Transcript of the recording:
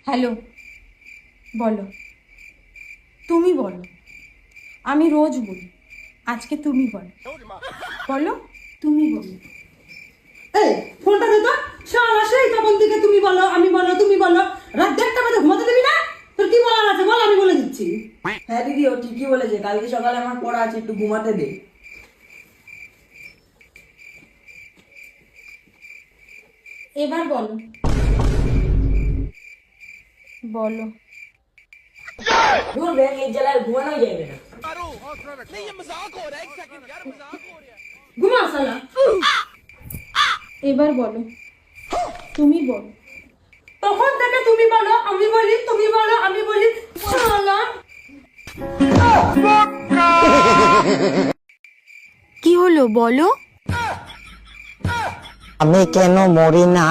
Hello, বলো। তুমি বলো। আমি রোজ বলি, আজকে তুমি বলো। বলো, তুমি বলো। এই ফোনটা দে তো। শালা সেই তখন থেকে তুমি বলো আমি বলো তুমি বলো। রাত 1:30 বাজে ঘুমাতে দিবি না? তোর কি বলার আছে বল, আমি বলে দিচ্ছি। হ্যাঁ দিদি, ও ঠিকই বলেছে, কালকে সকালে আমার পড়া আছে, একটু ঘুমাতে দে। এবার বলো। বলো। দূর রে, এই জেলায় ঘুমানোই যাবে না। ঘুমা শালা। এবার বলো। তুমি বলো। তখন থেকে তুমি বলো আমি বলি, তুমি বলো আমি বলি। শালা কি হলো বলো। আমি কেন মরি না?